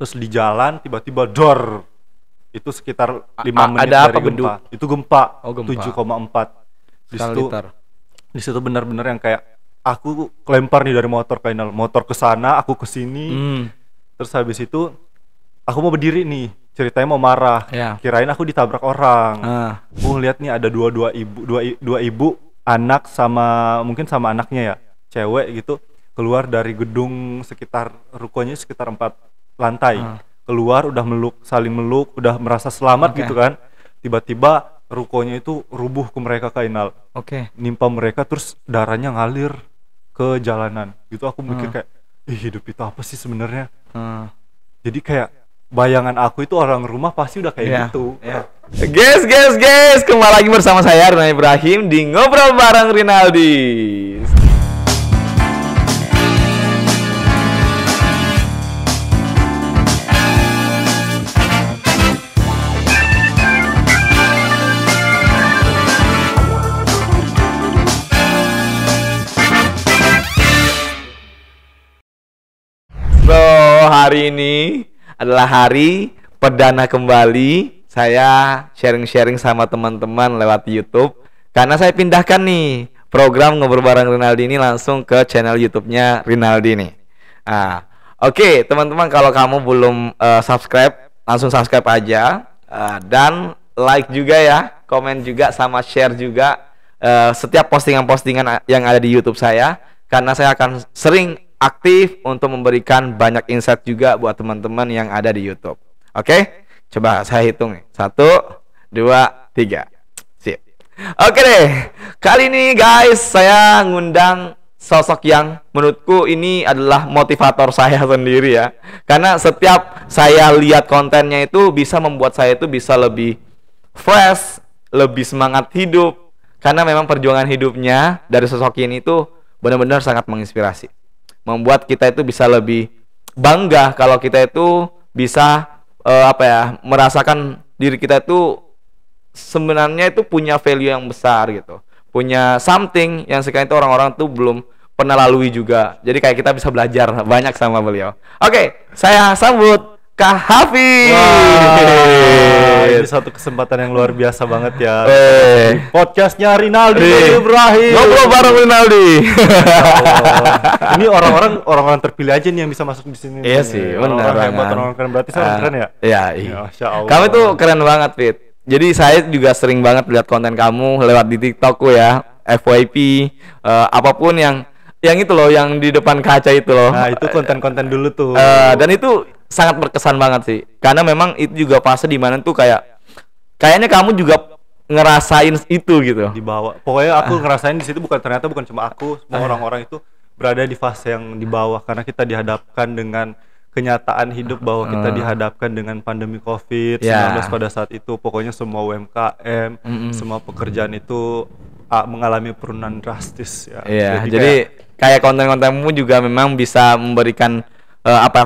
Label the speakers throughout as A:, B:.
A: Terus di jalan tiba-tiba dor. Itu sekitar 5 menit
B: ada
A: dari
B: apa,
A: gempa. Itu gempa,
B: Oh, gempa.
A: 7,4.
B: Skala Richter.
A: Di situ benar-benar yang kayak aku kelempar nih dari motor Kainal. Motor ke sana, aku ke sini. Terus habis itu aku mau berdiri nih. Ceritanya mau marah.
B: Ya.
A: Kirain aku ditabrak orang. Aku ngeliat nih ada dua ibu, anak sama mungkin sama anaknya ya, cewek gitu, keluar dari gedung sekitar rukonya sekitar 4 lantai. Keluar udah saling meluk, udah merasa selamat gitu kan. Tiba-tiba rukonya itu rubuh ke mereka Kainal. Nimpa mereka terus darahnya ngalir ke jalanan. Gitu aku mikir kayak, hidup itu apa sih sebenarnya? Jadi kayak bayangan aku itu orang rumah pasti udah kayak gitu.
B: Guys, kembali lagi bersama saya Rinaldi Ibrahim di Ngobrol Bareng Rinaldi. Hari ini adalah hari perdana kembali saya sharing-sharing sama teman-teman lewat YouTube, karena saya pindahkan nih program Ngobrol Bareng Rinaldi ini langsung ke channel YouTube-nya Rinaldi nih. Oke, teman-teman, kalau kamu belum subscribe, langsung subscribe aja, dan like juga ya, komen juga, sama share juga setiap postingan-postingan yang ada di YouTube saya, karena saya akan sering aktif untuk memberikan banyak insight juga buat teman-teman yang ada di YouTube. Oke? Coba saya hitung nih. 1, 2, 3. Sip. Oke deh. Kali ini guys, saya ngundang sosok yang menurutku ini adalah motivator saya sendiri ya. Karena setiap saya lihat kontennya itu bisa membuat saya itu bisa lebih fresh, lebih semangat hidup. Karena memang perjuangan hidupnya dari sosok ini itu benar-benar sangat menginspirasi. Membuat kita itu bisa lebih bangga kalau kita itu bisa merasakan diri kita itu sebenarnya itu punya value yang besar gitu, punya something yang sekarang itu orang-orang tuh belum pernah lalui juga. Jadi kayak kita bisa belajar banyak sama beliau. Oke, saya sambut Kak Hafid.
A: Ini satu kesempatan yang luar biasa banget ya. Podcastnya Rinaldi Ibrahim.
B: Ngobrol bareng Rinaldi.
A: Ini orang-orang terpilih aja nih yang bisa masuk di sini.
B: Iya sih, benar.
A: Orang hebat, orang keren. Berarti saya keren ya?
B: Iya.
A: Masya Allah.
B: Kamu tuh keren banget, Fit. Jadi saya juga sering banget lihat konten kamu lewat di TikTokku ya, FYP, apapun yang itu loh, yang di depan kaca itu loh.
A: Nah, itu konten-konten dulu tuh.
B: Dan itu sangat berkesan banget sih, karena memang itu juga fase di mana tuh kayaknya kamu juga ngerasain itu gitu.
A: Di bawah. Pokoknya aku ngerasain di situ ternyata bukan cuma aku, semua orang-orang itu berada di fase yang di bawah, karena kita dihadapkan dengan kenyataan hidup bahwa kita dihadapkan dengan pandemi COVID-19 pada saat itu. Pokoknya semua UMKM, semua pekerjaan itu mengalami penurunan drastis ya.
B: Jadi kayak konten-kontenmu juga memang bisa memberikan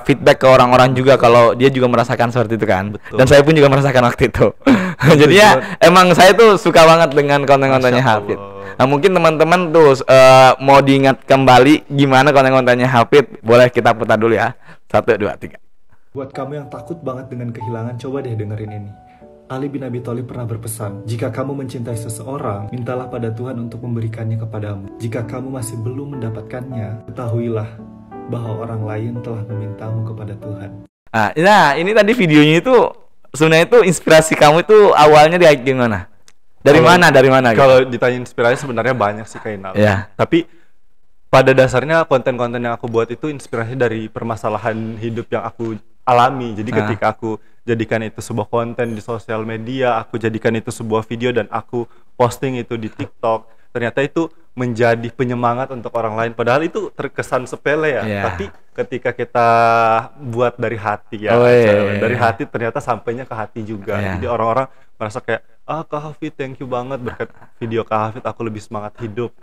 B: feedback ke orang-orang juga kalau dia juga merasakan seperti itu kan.
A: Betul.
B: Dan saya pun juga merasakan waktu itu. Jadi ya emang saya tuh suka banget dengan konten-kontennya Hafid. Nah, mungkin teman-teman tuh mau diingat kembali gimana konten-kontennya Hafid, boleh kita putar dulu ya. 1, 2, 3.
C: Buat kamu yang takut banget dengan kehilangan, coba deh dengerin ini. Ali bin Abi Thalib pernah berpesan, jika kamu mencintai seseorang, mintalah pada Tuhan untuk memberikannya kepadamu. Jika kamu masih belum mendapatkannya, ketahuilah bahwa orang lain telah memintamu kepada Tuhan.
B: Nah, ini tadi videonya itu sebenarnya itu inspirasi kamu itu awalnya dari gimana? Dari mana?
A: Kalau ditanya inspirasi sebenarnya banyak sih Kainal. Tapi pada dasarnya konten-konten yang aku buat itu inspirasi dari permasalahan hidup yang aku alami. Jadi ketika aku jadikan itu sebuah konten di sosial media, aku jadikan itu sebuah video dan aku posting itu di TikTok, ternyata itu menjadi penyemangat untuk orang lain. Padahal itu terkesan sepele ya, tapi ketika kita buat dari hati ya, dari hati ternyata sampainya ke hati juga. Jadi orang-orang merasa kayak, Kak Hafid thank you banget, berkat video Kak Hafid aku lebih semangat hidup.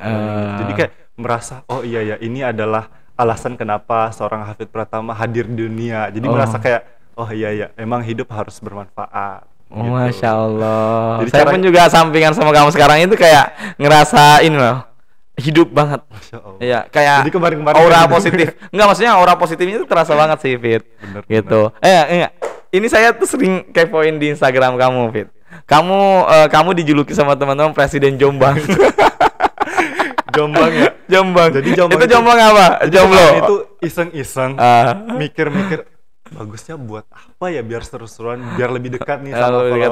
A: Jadi kayak merasa, oh iya ya, ini adalah alasan kenapa seorang Hafid Pratama hadir di dunia. Jadi merasa kayak, oh iya ya, emang hidup harus bermanfaat. Gitu.
B: Masya Allah.
A: Jadi
B: saya pun juga sampingan sama kamu sekarang itu kayak ngerasain loh, hidup banget.
A: Masya Allah.
B: Iya, kayak
A: Jadi kemarin-kemarin
B: aura
A: kan gitu.
B: positif. Enggak, maksudnya aura positifnya itu terasa banget sih, Fit.
A: Bener,
B: Gitu. Iya. Ini saya tuh sering kepoin di Instagram kamu, Fit. Kamu dijuluki sama teman-teman Presiden Jombang.
A: Jombang ya.
B: Jombang.
A: Jadi Jombang
B: itu Jombang apa? Jomblo.
A: Itu iseng-iseng. Mikir-mikir bagusnya buat apa ya biar seru-seruan, biar lebih dekat nih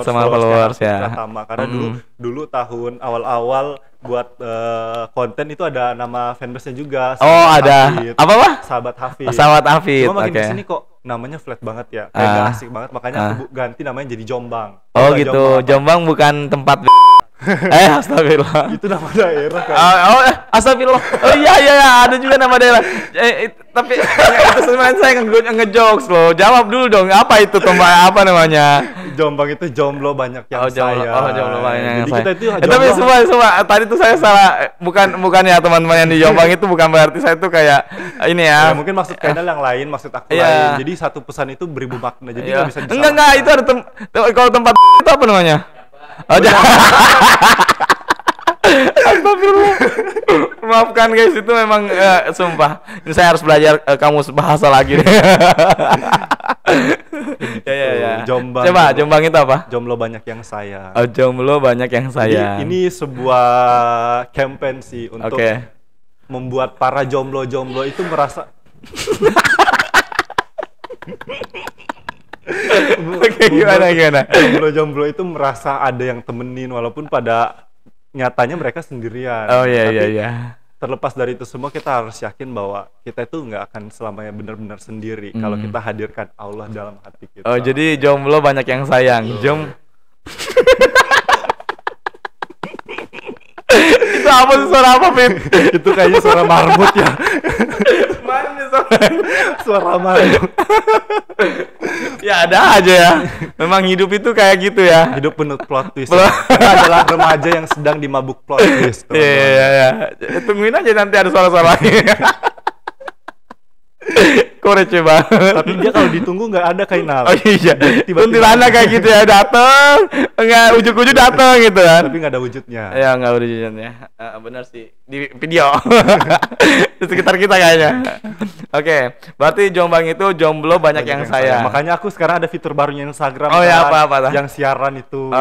A: sama
B: followers ya.
A: Pratama. Karena dulu tahun awal-awal buat konten itu ada nama fanbase-nya juga.
B: Ada.
A: Hafid.
B: Apa, Pak?
A: Sahabat Hafid.
B: Sahabat Hafid.
A: Cuma makin kesini kok namanya flat banget ya. Kayak gak asik banget, makanya aku ganti namanya jadi Jombang.
B: Oh gitu. Jombang bukan tempat astagfirullah.
A: Itu nama daerah kan.
B: Astagfirullah. Oh iya, ada juga nama daerah. Tapi itu sebenarnya saya ngejokes loh. Jawab dulu dong. Apa itu tempat apa namanya?
A: Jombang itu jomblo banyak yang saya.
B: Jomblo banyak yang
A: Jadi
B: saya.
A: kita itu
B: Tapi semua tadi tuh saya salah. Bukan ya teman-teman yang di Jombang itu bukan berarti saya tuh kayak ini ya.
A: Mungkin maksud Kainal yang lain, maksud aku lain. Jadi satu pesan itu beribu makna. Jadi nggak bisa disalahkan.
B: Enggak, itu ada kalau tempat itu apa namanya? Astagfirullah. Maafkan guys, itu memang sumpah. Ini saya harus belajar kamus bahasa lagi. Ya.
A: Jombang.
B: Coba Jombang itu apa?
A: Jomblo banyak yang sayang.
B: Jomblo banyak yang sayang.
A: Ini sebuah campaign sih untuk membuat para jomblo-jomblo itu merasa
B: Gimana?
A: Jomblo-jomblo itu merasa ada yang temenin walaupun pada nyatanya mereka sendirian.
B: Iya.
A: Terlepas dari itu semua, kita harus yakin bahwa kita itu nggak akan selamanya benar-benar sendiri kalau kita hadirkan Allah dalam hati kita.
B: Jadi jomblo banyak yang sayang. Itu apa sih, suara apa, Fit?
A: Itu kayaknya suara marmut ya.
B: Mana
A: Suara marmut.
B: Ya ada aja ya. Memang hidup itu kayak gitu ya.
A: Hidup penuh plot twist. Kita adalah remaja yang sedang dimabuk plot twist.
B: Iya. Tungguin aja nanti ada suara-suara lagi. Kok receh banget.
A: Tapi dia kalau ditunggu nggak ada Kainal.
B: Oh iya.
A: Tiba-tiba
B: Kuntilanak kayak gitu ya, dateng, enggak ujuk-ujuk dateng gitu kan.
A: Tapi nggak ada wujudnya.
B: Ya nggak ada wujudnya. Benar sih di video. Di sekitar kita kayaknya. Oke, berarti Jombang itu jomblo banyak yang sayang.
A: Makanya aku sekarang ada fitur barunya Instagram.
B: Oh ya, apa?
A: Yang siaran itu.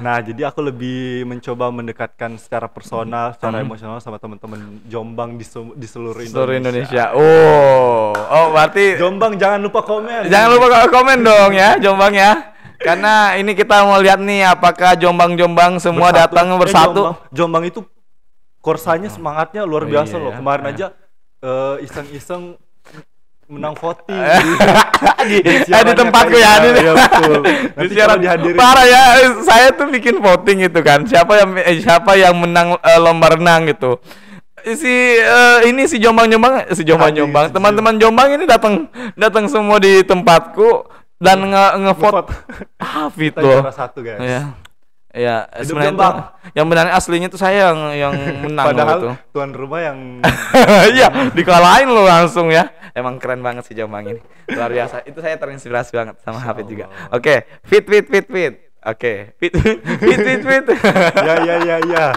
A: Nah, jadi aku lebih mencoba mendekatkan secara personal, secara emosional sama teman-teman Jombang di seluruh Indonesia.
B: Oh, berarti
A: Jombang jangan lupa komen.
B: Jangan lupa komen dong ya, Jombang ya. Karena ini kita mau lihat nih apakah Jombang-Jombang semua datang bersatu.
A: Jombang itu korsanya semangatnya luar biasa loh. Kemarin aja iseng-iseng menang voting
B: di tempatku ya.
A: Iya betul. Nanti kalau dihadirin.
B: Parah ya, saya tuh bikin voting itu kan. Siapa yang menang lomba renang gitu. Si Jombang-Jombang, teman-teman Jombang ini datang semua di tempatku dan ngevote Hafid loh.
A: Satu guys.
B: Ya, sebenarnya itu, yang benarnya aslinya tuh saya yang menang.
A: Padahal
B: gitu.
A: tuan rumah yang
B: iya, dikalahin lo langsung ya. Emang keren banget sih Jombang ini. Luar biasa. Itu saya terinspirasi banget sama Hafid juga. Oke, fit. Oke, fit.
A: Ya.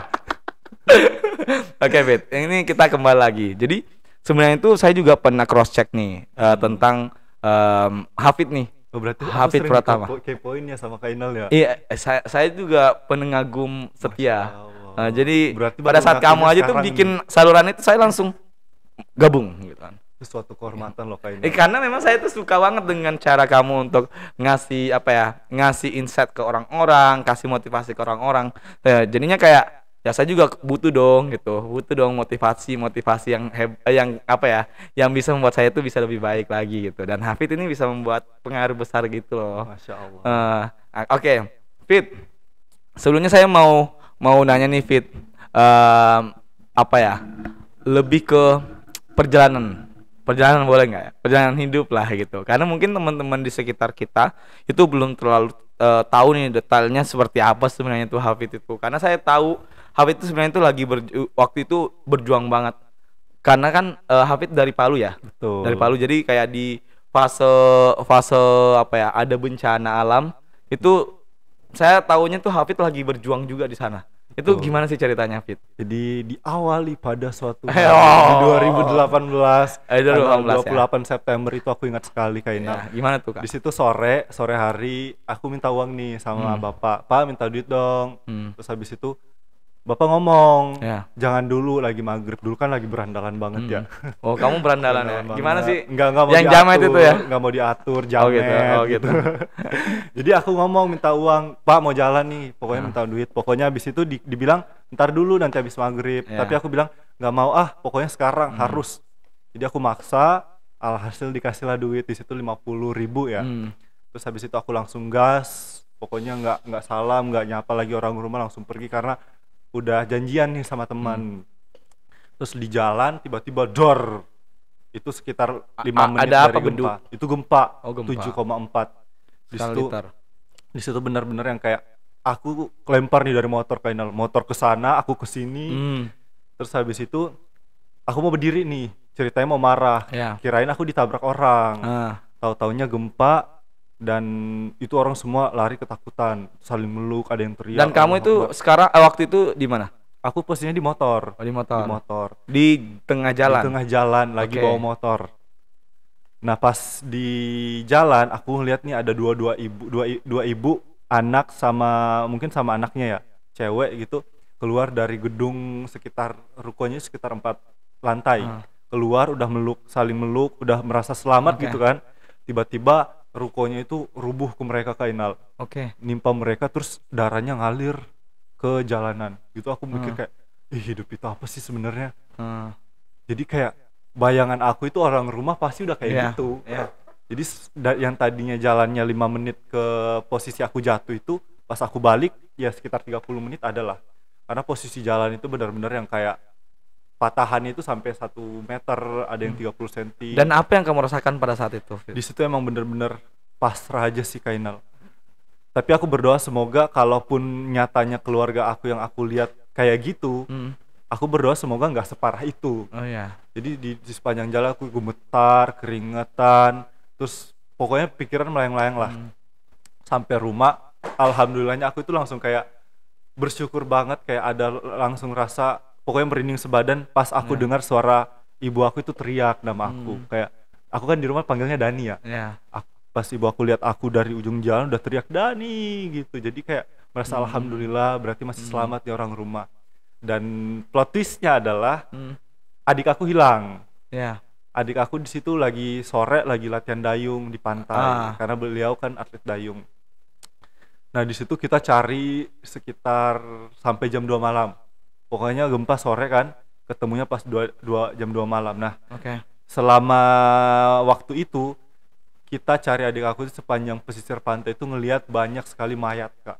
B: Oke, Fit. Ini kita kembali lagi. Jadi sebenarnya itu saya juga pernah cross check nih tentang Hafid nih.
A: Berarti
B: Hafid Pratama.
A: Kepoin ya sama Kainal ya.
B: Iya, saya juga pengagum setia. Jadi pada saat kamu aja tuh bikin saluran itu saya langsung gabung gitu kan.
A: Itu suatu kehormatan loh Kainal.
B: Karena memang saya tuh suka banget dengan cara kamu untuk ngasih ngasih insight ke orang-orang, kasih motivasi ke orang-orang. Jadinya kayak ya saya juga butuh dong motivasi yang bisa membuat saya itu bisa lebih baik lagi gitu. Dan Hafid ini bisa membuat pengaruh besar gitu loh.
A: Masya Allah.
B: Oke, Fit, sebelumnya saya mau nanya nih, Fit, lebih ke perjalanan boleh nggak ya, perjalanan hidup lah gitu. Karena mungkin teman-teman di sekitar kita itu belum terlalu tahu nih detailnya seperti apa sebenarnya itu Hafid itu. Karena saya tahu Hafid itu sebenarnya itu lagi waktu itu berjuang banget. Karena kan Hafid dari Palu ya.
A: Betul.
B: Dari Palu, jadi kayak di fase ada bencana alam itu saya tahunya tuh Hafid lagi berjuang juga di sana. Itu gimana sih ceritanya, Fit?
A: Jadi diawali pada suatu hari di 2018 tanggal 28 September itu aku ingat sekali Kak Inal.
B: Gimana tuh, Kak?
A: Di situ sore hari aku minta uang nih sama bapak. Pak, minta duit dong. Terus habis itu bapak ngomong, jangan dulu, lagi maghrib, dulu kan lagi berandalan banget ya.
B: Oh, kamu berandalan ya? Gimana sih?
A: Enggak mau
B: yang
A: diatur,
B: jamet itu ya?
A: Enggak mau diatur, jamet.
B: Gitu.
A: Jadi aku ngomong minta uang, Pak mau jalan nih, pokoknya minta duit. Pokoknya habis itu dibilang ntar dulu nanti habis maghrib. Tapi aku bilang nggak mau pokoknya sekarang harus. Jadi aku maksa, alhasil dikasihlah duit di situ 50.000 ya. Terus habis itu aku langsung gas, pokoknya nggak salam, nggak nyapa lagi orang rumah, langsung pergi karena udah janjian nih sama teman. Terus di jalan tiba-tiba dor. Itu sekitar 5 menit
B: ada
A: dari
B: apa,
A: gempa. Itu gempa.
B: 7,4
A: Di situ benar-benar yang kayak aku kelempar nih dari motor Kainal. Motor ke sana, aku ke sini. Terus habis itu aku mau berdiri nih, ceritanya mau marah. Kirain aku ditabrak orang. Tahu-taunya gempa. Dan itu orang semua lari ketakutan, saling meluk, ada yang teriak.
B: Dan kamu itu sekarang waktu itu di mana?
A: Aku posisinya di motor.
B: Di motor.
A: Di
B: tengah jalan.
A: Di tengah jalan lagi bawa motor. Nah, pas di jalan aku ngeliat nih ada dua ibu, anak sama mungkin sama anaknya ya, cewek gitu, keluar dari gedung sekitar rukonya sekitar 4 lantai. Keluar udah saling meluk, udah merasa selamat gitu kan. Tiba-tiba rukonya itu rubuh ke mereka Kainal. Nimpa mereka, terus darahnya ngalir ke jalanan. Gitu aku mikir kayak, hidup itu apa sih sebenarnya? Jadi kayak bayangan aku itu orang rumah pasti udah kayak gitu. Jadi yang tadinya jalannya 5 menit ke posisi aku jatuh itu, pas aku balik ya sekitar 30 menit adalah. Karena posisi jalan itu benar-benar yang kayak patahannya itu sampai 1 meter, ada yang 30 cm.
B: Dan apa yang kamu rasakan pada saat itu, Fit?
A: Di situ emang bener-bener pasrah aja sih Kainal. Tapi aku berdoa semoga kalaupun nyatanya keluarga aku yang aku lihat kayak gitu, aku berdoa semoga nggak separah itu. Jadi di sepanjang jalan aku gemetar, keringetan, terus pokoknya pikiran melayang-layang lah. Sampai rumah, alhamdulillahnya aku itu langsung kayak bersyukur banget, kayak ada langsung rasa pokoknya merinding sebadan pas aku dengar suara ibu aku itu teriak nama aku. Kayak aku kan di rumah panggilnya Dani ya. Pas ibu aku lihat aku dari ujung jalan udah teriak Dani gitu. Jadi kayak merasa alhamdulillah berarti masih selamat ya orang rumah. Dan plot twistnya adalah adik aku hilang. Adik aku di situ lagi sore lagi latihan dayung di pantai karena beliau kan atlet dayung. Nah di situ kita cari sekitar sampai jam 2 malam. Pokoknya gempa sore kan, ketemunya pas jam 2 malam. Nah, selama waktu itu kita cari adik aku di sepanjang pesisir pantai itu ngelihat banyak sekali mayat, Kak.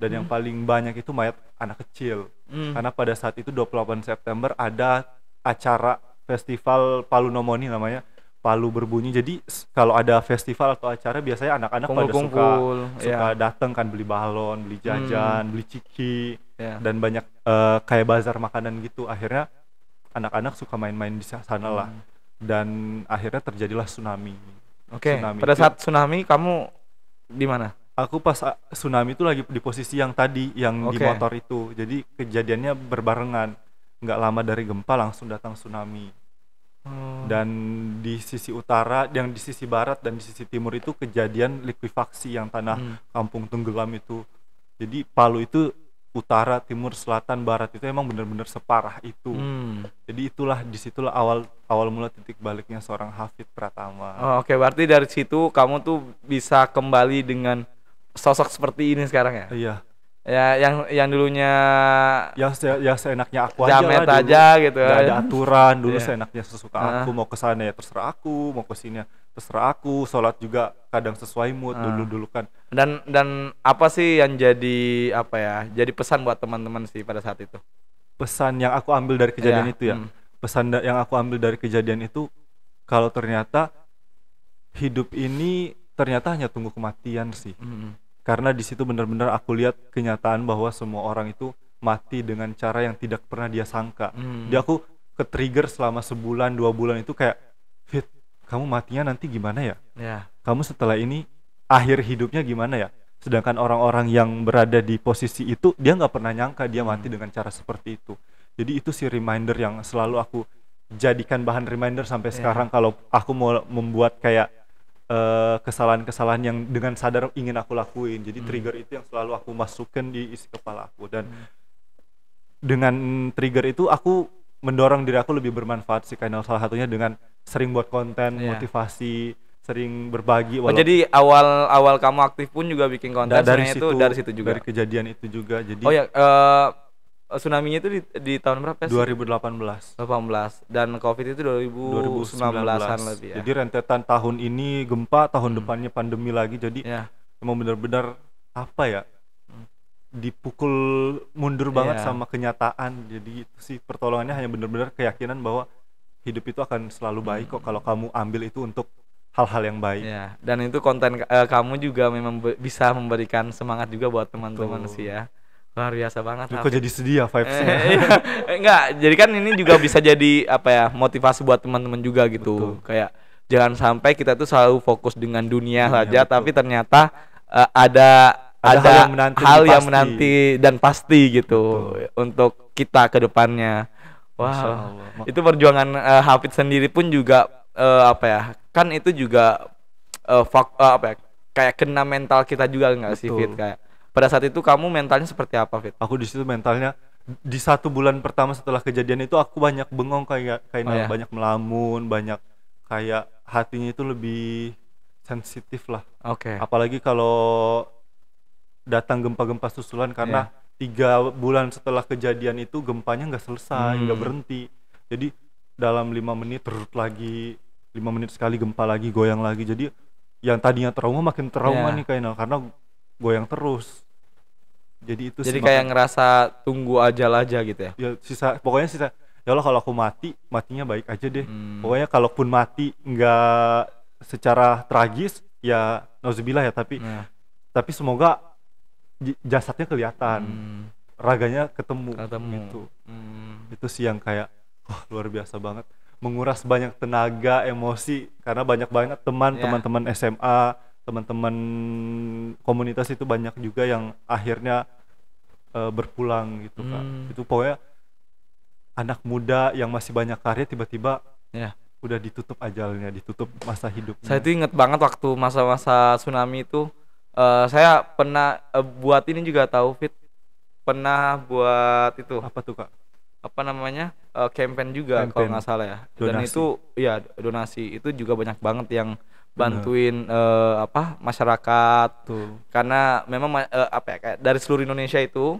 A: Dan yang paling banyak itu mayat anak kecil. Karena pada saat itu 28 September ada acara festival Palu Nomoni namanya, Palu Berbunyi. Jadi kalau ada festival atau acara biasanya anak-anak pada suka datang kan, beli balon, beli jajan, beli ciki. Dan banyak kayak bazar makanan gitu. Akhirnya anak-anak suka main-main di sana lah. Dan akhirnya terjadilah tsunami.
B: Pada saat tsunami kamu di mana?
A: Aku pas tsunami itu lagi di posisi yang tadi, yang di motor itu. Jadi kejadiannya berbarengan. Nggak lama dari gempa langsung datang tsunami. Dan di sisi utara, yang di sisi barat dan di sisi timur itu kejadian likuifaksi yang tanah kampung tenggelam itu. Jadi Palu itu utara, timur, selatan, barat itu emang benar-benar separah itu. Jadi disitulah awal mula titik baliknya seorang Hafid Pratama.
B: Berarti dari situ kamu tuh bisa kembali dengan sosok seperti ini sekarang ya?
A: Iya.
B: Ya yang dulunya
A: yang seenaknya aku aja
B: jamet
A: lah,
B: aja gitu.
A: Gak ada aturan dulu, seenaknya sesuka aku, mau ke sana ya terserah aku, mau ke sini terserah aku, sholat juga kadang sesuai mood dulu kan.
B: Dan apa sih yang jadi jadi pesan buat teman-teman sih pada saat itu?
A: Pesan yang aku ambil dari kejadian itu ya. Pesan yang aku ambil dari kejadian itu, kalau ternyata hidup ini ternyata hanya tunggu kematian sih. Karena di situ benar-benar aku lihat kenyataan bahwa semua orang itu mati dengan cara yang tidak pernah dia sangka. Jadi aku ke-trigger selama sebulan 2 bulan itu kayak, Fit, kamu matinya nanti gimana ya? Kamu setelah ini akhir hidupnya gimana ya? Sedangkan orang-orang yang berada di posisi itu dia nggak pernah nyangka dia mati dengan cara seperti itu. Jadi itu sih reminder yang selalu aku jadikan bahan reminder sampai sekarang kalau aku mau membuat kayak kesalahan-kesalahan yang dengan sadar ingin aku lakuin. Jadi trigger itu yang selalu aku masukkan di isi kepala aku, dan dengan trigger itu aku mendorong diri aku lebih bermanfaat sih, karena salah satunya dengan sering buat konten motivasi, sering berbagi.
B: Jadi awal kamu aktif pun juga bikin konten dari situ juga.
A: Dari kejadian itu juga. Jadi
B: tsunami-nya itu di tahun berapa sih?
A: 2018
B: dan Covid itu 2019-an lebih ya.
A: Jadi rentetan tahun ini gempa, tahun depannya pandemi lagi. Jadi emang benar-benar apa ya? Dipukul mundur banget sama kenyataan. Jadi itu sih pertolongannya hanya benar-benar keyakinan bahwa hidup itu akan selalu baik kok kalau kamu ambil itu untuk hal-hal yang baik.
B: Ya, dan itu konten kamu juga memang bisa memberikan semangat juga buat teman-teman sih ya. Luar biasa banget.
A: Kok jadi sedih ya vibes-nya?
B: Enggak, jadi kan ini juga bisa jadi apa ya, motivasi buat teman-teman juga gitu. Kayak jangan sampai kita tuh selalu fokus dengan dunia saja, tapi ternyata ada hal yang menanti dan pasti gitu untuk kita ke depannya. Wow. Itu perjuangan Hafid sendiri pun juga apa ya? Kan itu juga kayak kena mental kita juga enggak sih, Fit? Kayak pada saat itu kamu mentalnya seperti apa, Fit?
A: Aku di situ mentalnya di 1 bulan pertama setelah kejadian itu aku banyak bengong, kayak banyak melamun, banyak kayak hatinya itu lebih sensitif lah. Apalagi kalau datang gempa-gempa susulan, karena 3 bulan setelah kejadian itu gempanya nggak selesai, nggak berhenti. Jadi dalam 5 menit terus lagi, 5 menit sekali gempa lagi, goyang lagi. Jadi yang tadinya trauma makin trauma nih karena goyang terus. Jadi itu
B: kayak ngerasa tunggu ajal aja gitu ya.
A: Ya pokoknya sisa ya Allah, kalau aku matinya baik aja deh. Pokoknya kalaupun mati nggak secara tragis ya nauzubillah ya, tapi semoga jasadnya kelihatan, raganya ketemu. Gitu. Itu sih yang kayak luar biasa banget, menguras banyak tenaga, emosi, karena banyak banget teman-teman SMA, teman-teman komunitas itu banyak juga yang akhirnya berpulang gitu Kak. Itu pokoknya anak muda yang masih banyak karya tiba-tiba udah ditutup ajalnya, ditutup masa hidupnya.
B: Saya tuh inget banget waktu masa-masa tsunami itu, saya pernah buat ini juga tahu, Fit. Pernah buat itu.
A: Apa tuh Kak?
B: Apa namanya? Campaign juga kalau nggak salah ya.
A: Donasi.
B: Dan itu donasi itu juga banyak banget yang bantuin masyarakat tuh, karena memang kayak dari seluruh Indonesia itu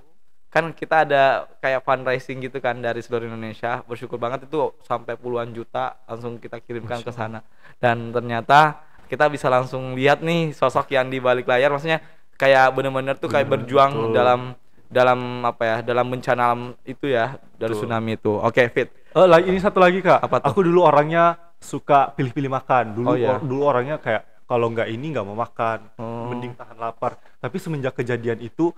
B: kan kita ada kayak fundraising gitu kan dari seluruh Indonesia. Bersyukur banget itu sampai puluhan juta langsung kita kirimkan ke sana, dan ternyata kita bisa langsung lihat nih sosok yang di balik layar, maksudnya kayak bener-bener tuh kayak berjuang dalam bencana alam itu ya, dari tsunami itu. Oke, Fit.
A: Ini satu lagi Kak. Aku dulu orangnya suka pilih-pilih makan. Dulu orangnya kayak kalau nggak ini nggak mau makan, mending tahan lapar. Tapi semenjak kejadian itu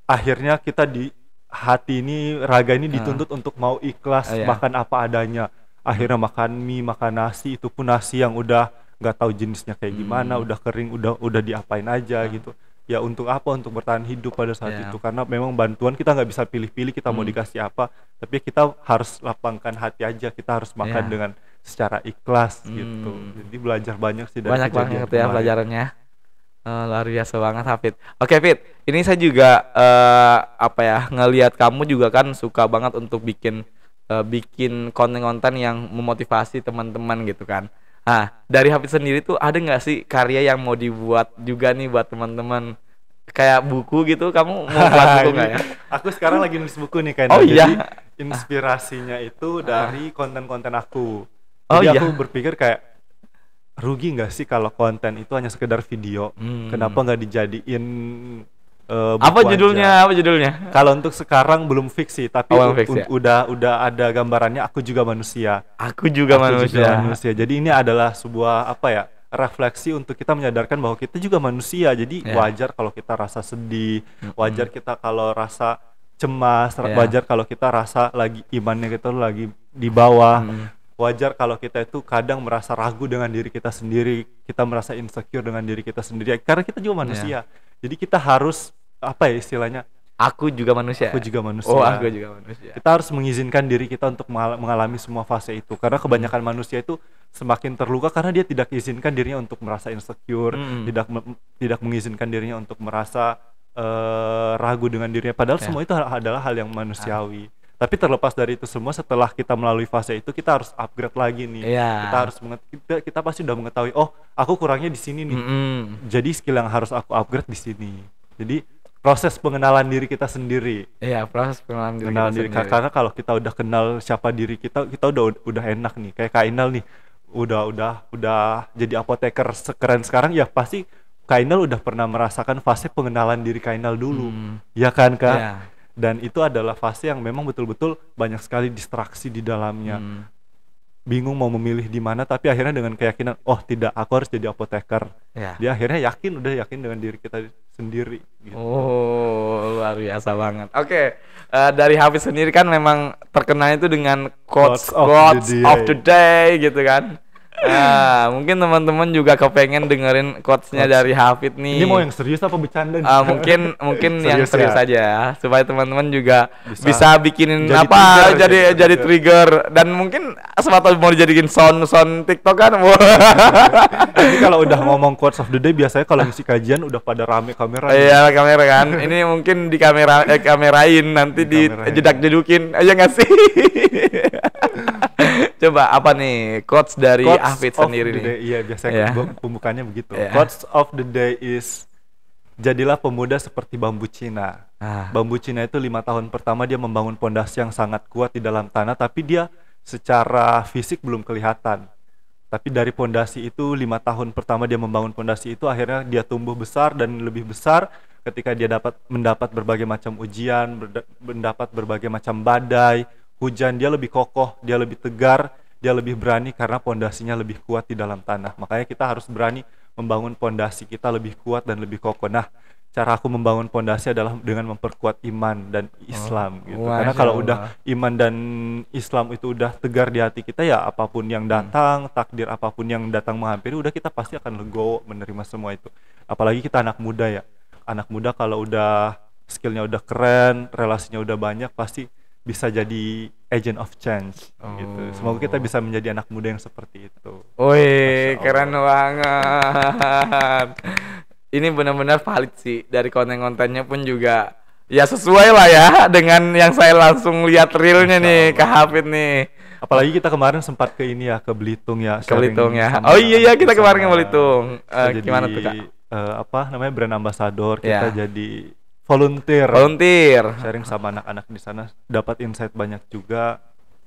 A: akhirnya kita di hati ini, raga ini dituntut untuk mau ikhlas, makan apa adanya. Akhirnya makan mie, makan nasi, itu pun nasi yang udah nggak tahu jenisnya kayak gimana, udah kering, udah diapain aja gitu. Ya untuk apa? Untuk bertahan hidup pada saat itu, karena memang bantuan kita nggak bisa pilih-pilih kita mau dikasih apa, tapi kita harus lapangkan hati aja, kita harus makan dengan secara ikhlas gitu. Jadi belajar banyak sih dari
B: banyak banget ya pelajarannya. Luar biasa banget, Hafid. Oke, Fit, ini saya juga ngelihat kamu juga kan suka banget untuk bikin konten-konten yang memotivasi teman-teman gitu kan. Nah, dari Hafid sendiri tuh ada nggak sih karya yang mau dibuat juga nih buat teman-teman? Kayak buku gitu, kamu mau buat buku nggak ya?
A: Aku sekarang lagi nulis buku nih
B: kayaknya.
A: Jadi inspirasinya itu dari konten-konten aku. Jadi aku berpikir kayak rugi nggak sih kalau konten itu hanya sekedar video? Kenapa nggak dijadiin buku
B: Apa judulnya?
A: Kalau untuk sekarang belum fix sih, tapi udah ada gambarannya. Aku juga manusia. Jadi ini adalah sebuah refleksi untuk kita menyadarkan bahwa kita juga manusia. Jadi wajar kalau kita rasa sedih, wajar kita kalau rasa cemas, wajar kalau kita rasa lagi imannya kita lagi di bawah. Wajar kalau kita itu kadang merasa ragu dengan diri kita sendiri, kita merasa insecure dengan diri kita sendiri, karena kita juga manusia. Jadi kita harus apa ya istilahnya?
B: Aku juga manusia.
A: Aku juga manusia.
B: Oh, aku juga manusia.
A: Kita harus mengizinkan diri kita untuk mengalami semua fase itu. Karena kebanyakan manusia itu semakin terluka karena dia tidak izinkan dirinya untuk merasa insecure, tidak mengizinkan dirinya untuk merasa ragu dengan dirinya. Padahal semua itu adalah hal yang manusiawi. Tapi terlepas dari itu semua, setelah kita melalui fase itu, kita harus upgrade lagi nih. Kita harus kita pasti udah mengetahui, oh aku kurangnya di sini nih. Jadi skill yang harus aku upgrade di sini. Jadi proses pengenalan diri kita sendiri.
B: Iya, proses pengenalan diri
A: kita sendiri. Karena kalau kita udah kenal siapa diri kita udah enak nih. Kayak Kak Inal nih, udah jadi apoteker sekeren sekarang, ya pasti Kak Inal udah pernah merasakan fase pengenalan diri Kak Inal dulu. Ya kan Kak? Yeah. Dan itu adalah fase yang memang betul-betul banyak sekali distraksi di dalamnya. Bingung mau memilih di mana, tapi akhirnya dengan keyakinan, oh tidak, aku harus jadi apoteker. Dia akhirnya udah yakin dengan diri kita sendiri gitu.
B: Oh, luar biasa banget. Oke, dari Hafiz sendiri kan memang terkenal itu dengan quotes of the day gitu kan. Mungkin teman-teman juga kepengen dengerin quotes-nya dari Hafid nih.
A: Ini mau yang serius apa bercanda nih?
B: Mungkin yang serius saja supaya teman-teman juga bisa bikinin jadi trigger dan mungkin sepatu mau dijadiin sound TikTok kan.
A: Jadi kalau udah ngomong quotes of the day biasanya kalau ngisi kajian udah pada rame kamera.
B: Iya, kamera kan. Ini mungkin di kamerain nanti di jedak-jedukin aja nggak sih? Coba apa nih quotes dari Hafid sendiri nih?
A: Iya, biasanya pembukaannya begitu. Quotes of the day is, jadilah pemuda seperti bambu Cina. Bambu Cina itu 5 tahun pertama dia membangun pondasi yang sangat kuat di dalam tanah, tapi dia secara fisik belum kelihatan. Tapi dari pondasi itu 5 tahun pertama dia membangun pondasi itu, akhirnya dia tumbuh besar dan lebih besar ketika dia mendapat berbagai macam ujian, mendapat berbagai macam badai, hujan. Dia lebih kokoh, dia lebih tegar, dia lebih berani karena pondasinya lebih kuat di dalam tanah. Makanya kita harus berani membangun pondasi kita lebih kuat dan lebih kokoh. Nah, cara aku membangun pondasi adalah dengan memperkuat iman dan Islam gitu. Karena kalau udah iman dan Islam itu udah tegar di hati kita, ya apapun yang datang, takdir apapun yang datang menghampiri, udah kita pasti akan legowo menerima semua itu. Apalagi kita anak muda ya. Anak muda kalau udah skillnya udah keren, relasinya udah banyak, pasti bisa jadi agent of change gitu. Semoga kita bisa menjadi anak muda yang seperti itu.
B: Wih, keren banget. Ini benar-benar valid sih, dari konten-kontennya pun juga ya sesuai lah ya dengan yang saya langsung lihat realnya nih ke Hafid nih.
A: Apalagi kita kemarin sempat ke ini ya, ke Belitung ya.
B: Ke Belitung ya. Oh iya kita kemarin ke Belitung. Gimana tuh Kak?
A: Brand ambassador, kita jadi volunteer sharing sama anak-anak di sana, dapat insight banyak juga,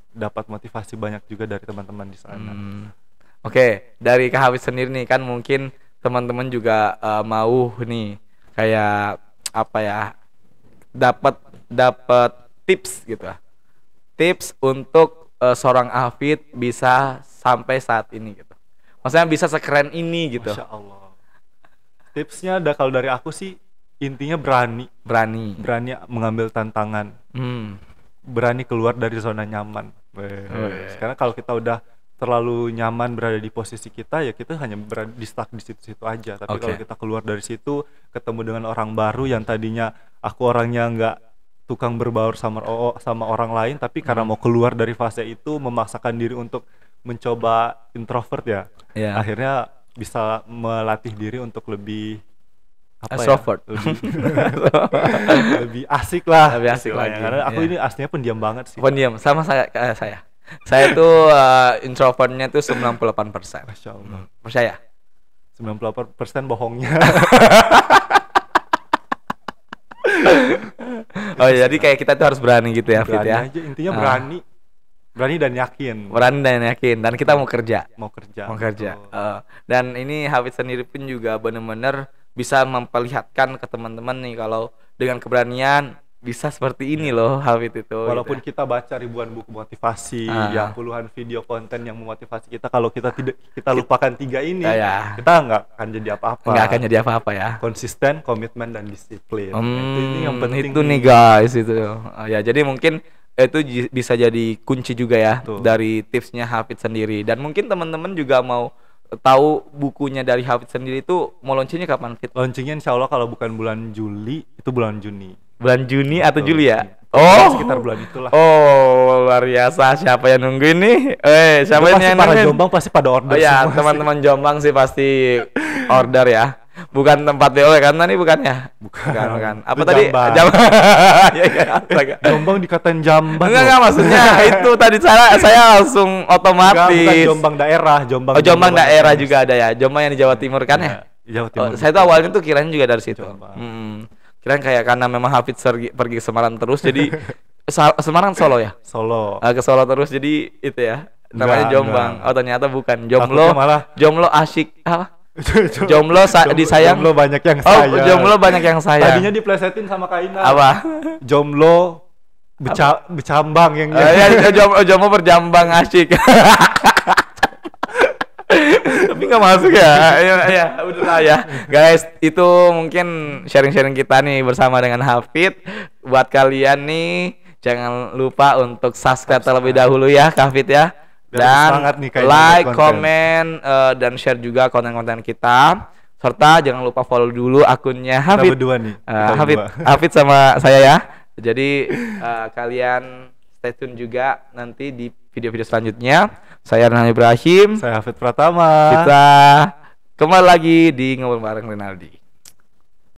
A: dapat motivasi banyak juga dari teman-teman di sana.
B: Oke, dari Kak Hafid sendiri nih kan mungkin teman-teman juga mau nih kayak apa ya, dapat tips gitu, tips untuk seorang Hafid bisa sampai saat ini gitu, maksudnya bisa sekeren ini gitu.
A: Masya Allah. Tipsnya kalau dari aku sih intinya berani mengambil tantangan, berani keluar dari zona nyaman. Karena kalau kita udah terlalu nyaman berada di posisi kita, ya kita hanya berada di stuck di situ-situ aja. Tapi kalau kita keluar dari situ, ketemu dengan orang baru yang tadinya aku orangnya nggak tukang berbaur sama orang lain, tapi karena mau keluar dari fase itu, memaksakan diri untuk mencoba introvert ya, akhirnya bisa melatih diri untuk lebih lebih asik lah.
B: Lebih asik lagi.
A: Karena aku ini aslinya pendiam banget sih.
B: Pendiam sama saya itu introvertnya tuh 98%.
A: Masya Allah.
B: Percaya?
A: 98% bohongnya.
B: Oh jadi kayak kita tuh harus berani gitu ya, Fit ya.
A: Aja, intinya berani dan yakin.
B: Dan kita mau kerja. Dan ini Hafid sendiri pun juga benar-benar bisa memperlihatkan ke teman-teman nih kalau dengan keberanian bisa seperti ini loh Hafid itu.
A: Walaupun kita baca ribuan buku motivasi, ya puluhan video konten yang memotivasi kita, kalau kita lupakan 3 ini, kita nggak akan jadi apa-apa.
B: Ya.
A: Konsisten, komitmen, dan disiplin. Itu yang penting.
B: Itu nih guys itu. Ya jadi mungkin itu bisa jadi kunci juga ya. Betul. Dari tipsnya Hafid sendiri. Dan mungkin teman-teman juga mau tahu bukunya dari Hafid sendiri itu mau launchingnya kapan, Fit?
A: Launchingnya insya Allah kalau bukan bulan Juli itu bulan Juni.
B: Bulan Juni atau Juli ya?
A: Oh, sekitar bulan itulah.
B: Oh, luar biasa. Siapa yang nungguin nih? Siapa yang
A: para Jombang pasti pada order.
B: Oh ya, teman-teman Jombang sih pasti order ya. Bukan tempat BO kan tadi bukannya? Bukan. Apa tadi?
A: Jambang. Jombang dikatain Jambang.
B: Enggak maksudnya itu tadi saya langsung otomatis.
A: Bukan Jombang daerah,
B: Jombang daerah juga ada ya. Jombang yang di Jawa Timur kan ya?
A: Jawa Timur.
B: Saya tuh awalnya tuh kirain juga dari situ. Kirain kayak karena memang Hafid pergi ke Semarang terus jadi Semarang Solo ya?
A: Solo.
B: Ke Solo terus jadi itu ya. Namanya Jombang. Oh ternyata bukan. Jomblo asyik jomblo disayang.
A: Jomblo banyak yang sayang.
B: Oh, jomblo banyak yang sayang.
A: Tadinya diplesetin sama Kaina.
B: Apa?
A: Jomblo bercambang yang
B: jomblo berjambang asyik. Tapi nggak masuk ya. Ya, udah ya. Guys, itu mungkin sharing-sharing kita nih bersama dengan Hafid. Buat kalian nih jangan lupa untuk subscribe terlebih dahulu ya, Hafid ya. Dan like, komen, dan share juga konten-konten kita. Serta jangan lupa follow dulu akunnya Hafid.
A: Kita berdua nih.
B: Hafid sama saya ya. Jadi kalian stay tune juga nanti di video-video selanjutnya. Saya Rinaldi Ibrahim.
A: Saya Hafid Pratama.
B: Kita kembali lagi di Ngobrol Bareng Rinaldi.